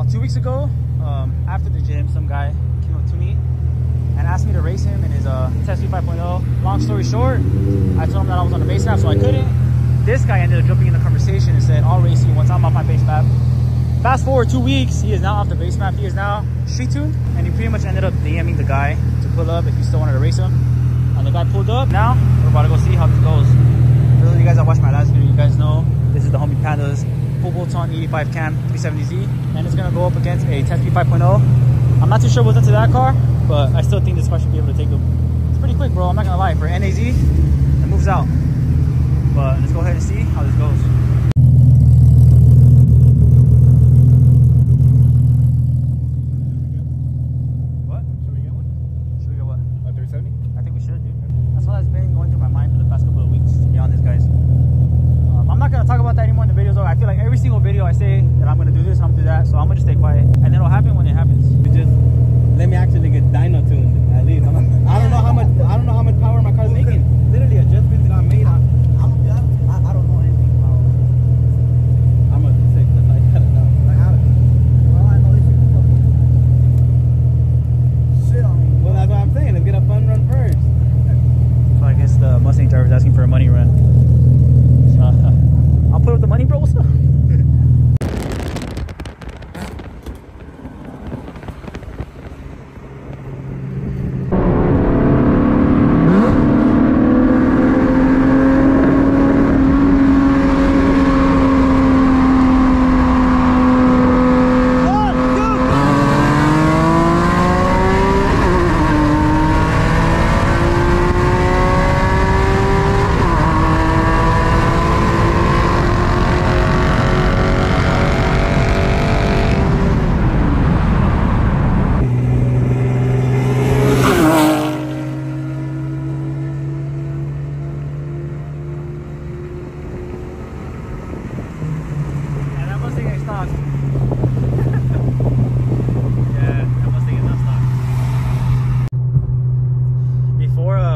about 2 weeks ago, after the gym, some guy came up to me and asked me to race him in his FBO 5.0. Long story short, I told him that I was on the base map, so I couldn't. This guy ended up jumping in the conversation and said, I'll race you once I'm off my base map. Fast forward 2 weeks, he is now off the base map. He is now street tuned, and he pretty much ended up DMing the guy to pull up if he still wanted to race him. And the guy pulled up. Now we're about to go see how this goes. For those of you guys that watched my last video, you guys know this is the homie Panda's full bolt-on 85 cam 370Z, and it's gonna go up against a FBO 5.0. I'm not too sure what's into that car, but I still think this car should be able to take him. It's pretty quick, bro. I'm not gonna lie. For NAZ, it moves out. But let's go ahead and see how this goes. What? Should we get one? Should we get what? A 370? I think we should, dude. That's what has been going through my mind for the past couple of weeks, to be honest, guys. I'm not gonna talk about that anymore in the videos, though. I feel like every single video I say that I'm gonna do this, I'm gonna do that, so I'm gonna just stay quiet, and then it'll happen when it happens. Just let me actually get dyno tuned at least. I don't know how much power my car's making. Literally adjustments that I made. I don't know anything about. I'm a sick. That's like I don't know. Like how? Well, I know this shit on me. Well, that's what I'm saying. Let's get a fun run first. So I guess the Mustang driver is asking for a money run. So I'll put up the money, bro. What's up?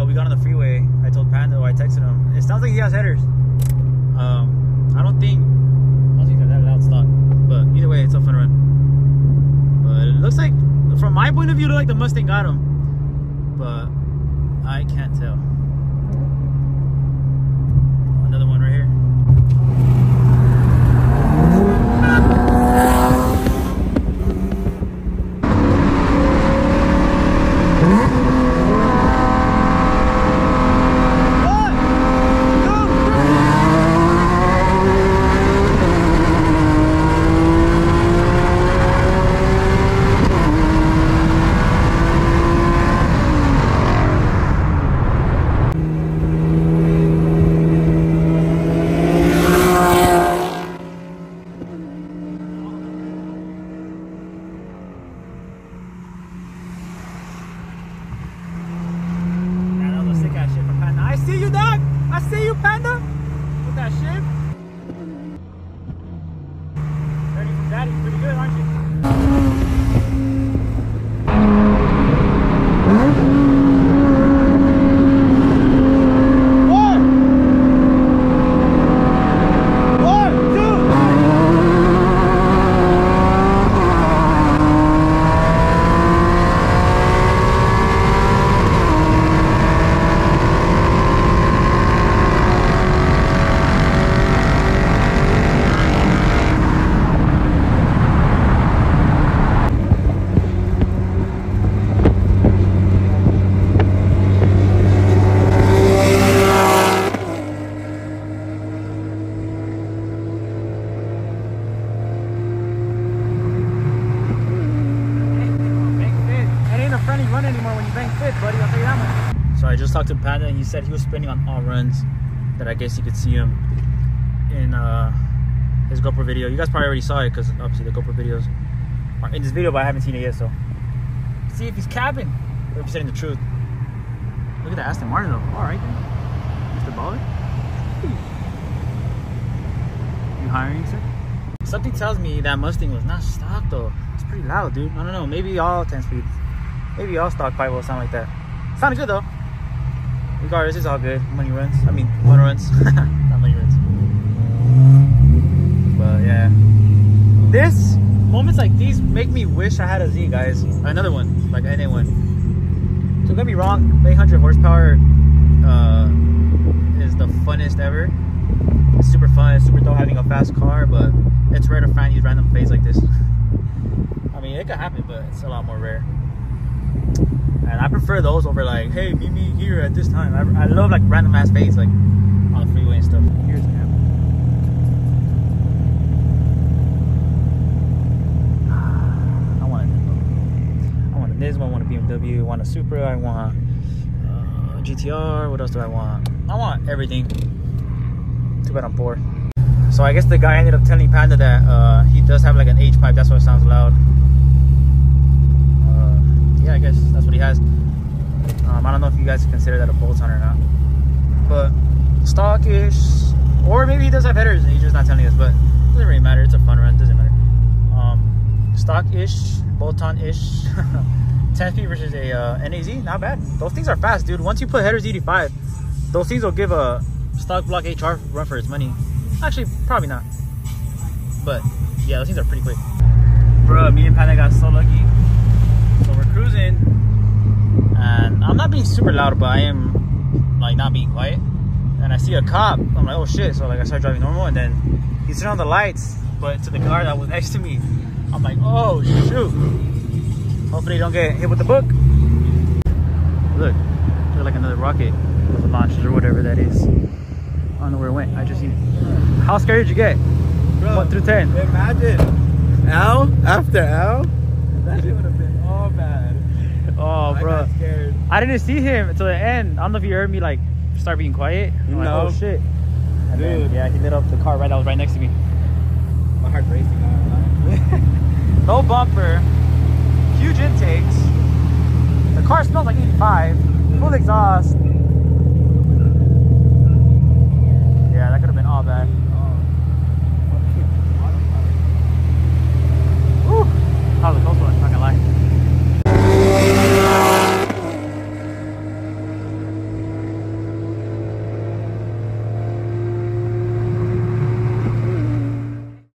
We got on the freeway, I told Panda, I texted him, it sounds like he has headers. I don't think they're that loud stock, but either way, it's a fun run. But it looks like, from my point of view, it looks like the Mustang got him, but I can't tell. Another one right here. I see you, dog. I see you, Panda. With that shit. Ready from daddy. Pretty good, aren't you? Run anymore when you bang fit, buddy. I'll tell you that much. So I just talked to Panda, and he said he was spinning on all runs that I guess you could see him in his GoPro video. You guys probably already saw it because obviously the GoPro videos are in this video, but I haven't seen it yet. So see if he's capping or if he's saying the truth. Look at that Aston Martin though. All right, then. Mr. Baller. You hiring, sir? Something tells me that Mustang was not stock though. It's pretty loud, dude. I don't know. Maybe all 10 speeds. Maybe all stock 5.0 sound like that. Sounded good though. Regardless, it's all good. Money runs. I mean, one runs. Not money runs. But yeah. Moments like these make me wish I had a Z, guys. Another one, like any one. So don't get me wrong, 800 horsepower is the funnest ever. It's super fun, it's super dope having a fast car, but it's rare to find these random fades like this. I mean, it could happen, but it's a lot more rare. And I prefer those over like, hey, meet me here at this time. I love like random ass fades like on the freeway and stuff. Here's the camera. I want a Nismo, I want a BMW, I want a Supra, I want a GTR. What else do I want? I want everything. Too bad I'm poor. So I guess the guy ended up telling Panda that he does have like an H pipe. That's why it sounds loud. Yeah, I guess that's what he has. I don't know if you guys consider that a bolt-on or not, but stockish, or maybe he does have headers and he's just not telling us, but it doesn't really matter. It's a fun run, doesn't matter. Stock-ish, bolt-on-ish. 10 speed versus a NAZ, not bad. Those things are fast, dude. Once you put headers 85, those things will give a stock block HR run for its money. Actually, probably not, but yeah, those things are pretty quick. Bruh, me and Panda got so lucky. So we're cruising, and I'm not being super loud, but I am like not being quiet. And I see a cop. I'm like, oh shit! So like I start driving normal, and then he turned on the lights, but to the car that was next to me. I'm like, oh shoot! Hopefully you don't get hit with the book. Look, there's like another rocket with the launches or whatever that is. I don't know where it went. I just seen it. How scared did you get? Bro, 1 through 10. Imagine L after L. That shit would have been all bad. Oh, bro. I got scared. I didn't see him until the end. I don't know if you heard me like start being quiet. I'm like, oh shit. And then, yeah, he lit up the car that was right next to me. My heart's racing now. No bumper. Huge intakes. The car smells like 85. Full exhaust. Yeah, that could have been all bad.